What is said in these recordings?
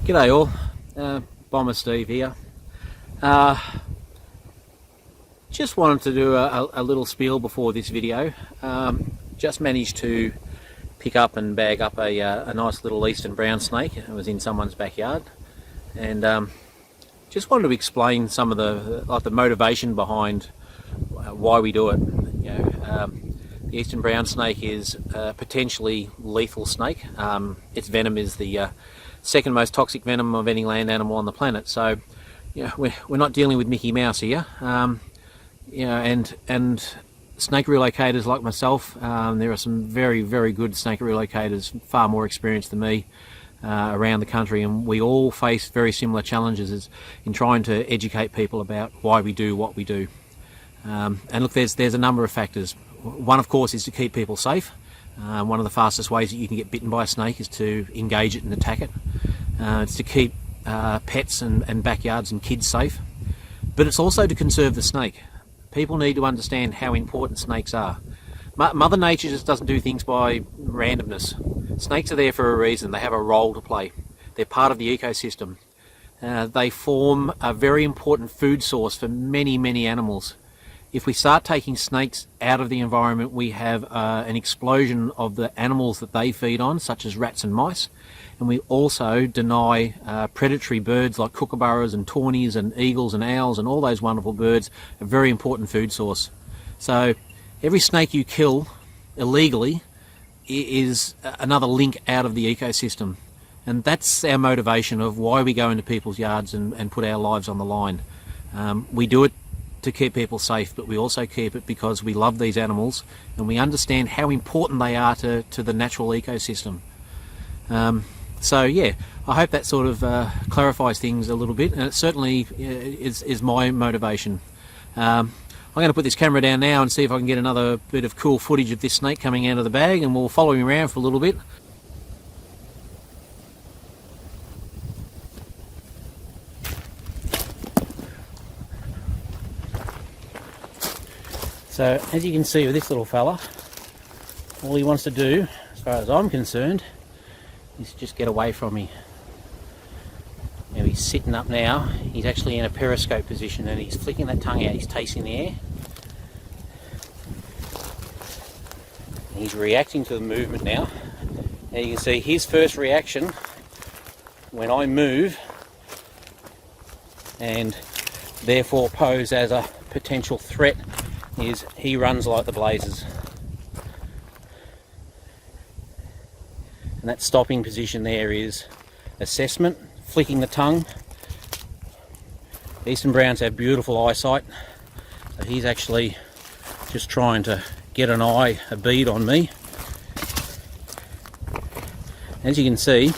G'day all, Bomber Steve here. Just wanted to do a little spiel before this video. Just managed to pick up and bag up a nice little eastern brown snake. It was in someone's backyard, and just wanted to explain some of the motivation behind why we do it. The eastern brown snake is a potentially lethal snake. Its venom is the second most toxic venom of any land animal on the planet. So, we're not dealing with Mickey Mouse here. And snake relocators like myself, there are some very good snake relocators, far more experienced than me, around the country, and we all face very similar challenges in trying to educate people about why we do what we do. And look, there's a number of factors. One, of course, is to keep people safe. One of the fastest ways that you can get bitten by a snake is to engage it and attack it. It's to keep pets and backyards and kids safe. But it's also to conserve the snake. People need to understand how important snakes are. Mother Nature just doesn't do things by randomness. Snakes are there for a reason. They have a role to play. They're part of the ecosystem. They form a very important food source for many animals. If we start taking snakes out of the environment, we have an explosion of the animals that they feed on, such as rats and mice. And we also deny predatory birds like kookaburras and tawnies and eagles and owls and all those wonderful birds a very important food source. So every snake you kill illegally is another link out of the ecosystem. And that's our motivation of why we go into people's yards and put our lives on the line. We do it to keep people safe, but we also keep it because we love these animals and we understand how important they are to the natural ecosystem. So yeah, I hope that sort of clarifies things a little bit, and it certainly is my motivation. I'm going to put this camera down now and see if I can get another bit of cool footage of this snake coming out of the bag, and we'll follow him around for a little bit. So as you can see with this little fella, all he wants to do, as far as I'm concerned, is just get away from me. Now he's sitting up now, he's actually in a periscope position and he's flicking that tongue out, he's tasting the air. He's reacting to the movement now. Now you can see his first reaction when I move and therefore pose as a potential threat is he runs like the blazes. And that stopping position there is assessment, flicking the tongue. Eastern Browns have beautiful eyesight, so he's actually just trying to get an eye, a bead on me. As you can see,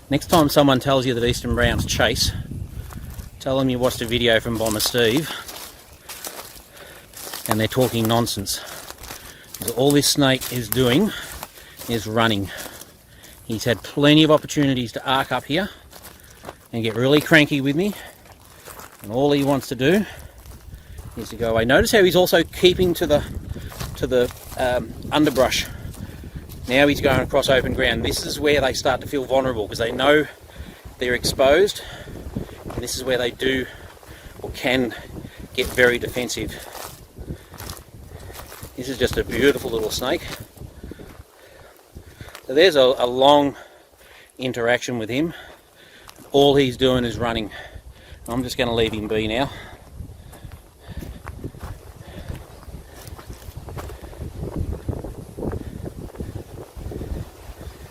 next time someone tells you that Eastern Browns chase, tell them you watched a video from Bomber Steve and they're talking nonsense. Because all this snake is doing is running. He's had plenty of opportunities to arc up here and get really cranky with me, and all he wants to do is to go away. Notice how he's also keeping to the underbrush. Now he's going across open ground. This is where they start to feel vulnerable because they know they're exposed, and this is where they do or can get very defensive. This is just a beautiful little snake. So there's a long interaction with him. All he's doing is running. I'm just going to leave him be now.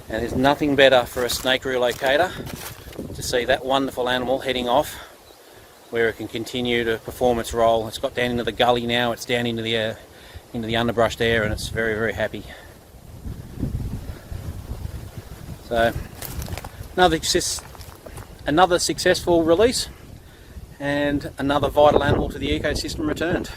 And there's nothing better for a snake relocator to see that wonderful animal heading off where it can continue to perform its role. It's got down into the gully now, it's down into the underbrush there, and it's very happy. So another successful release and another vital animal to the ecosystem returned.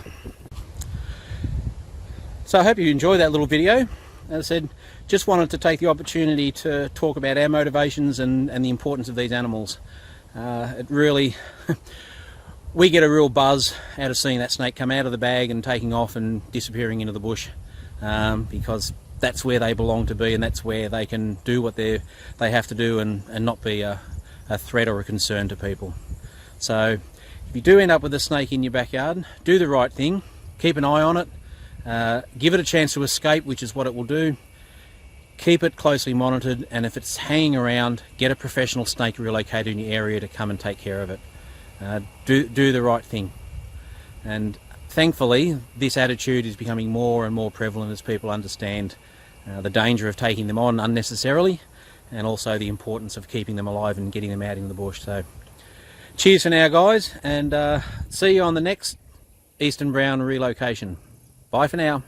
So I hope you enjoyed that little video. As I said, just wanted to take the opportunity to talk about our motivations and the importance of these animals. It really we get a real buzz out of seeing that snake come out of the bag and taking off and disappearing into the bush, because that's where they belong to be, and that's where they can do what they have to do and not be a threat or a concern to people. So if you do end up with a snake in your backyard, do the right thing, keep an eye on it, give it a chance to escape, which is what it will do. Keep it closely monitored, and if it's hanging around, get a professional snake relocator in your area to come and take care of it. Do the right thing. And thankfully, this attitude is becoming more and more prevalent as people understand the danger of taking them on unnecessarily, and also the importance of keeping them alive and getting them out in the bush. So cheers for now, guys, and see you on the next Eastern Brown relocation. Bye for now.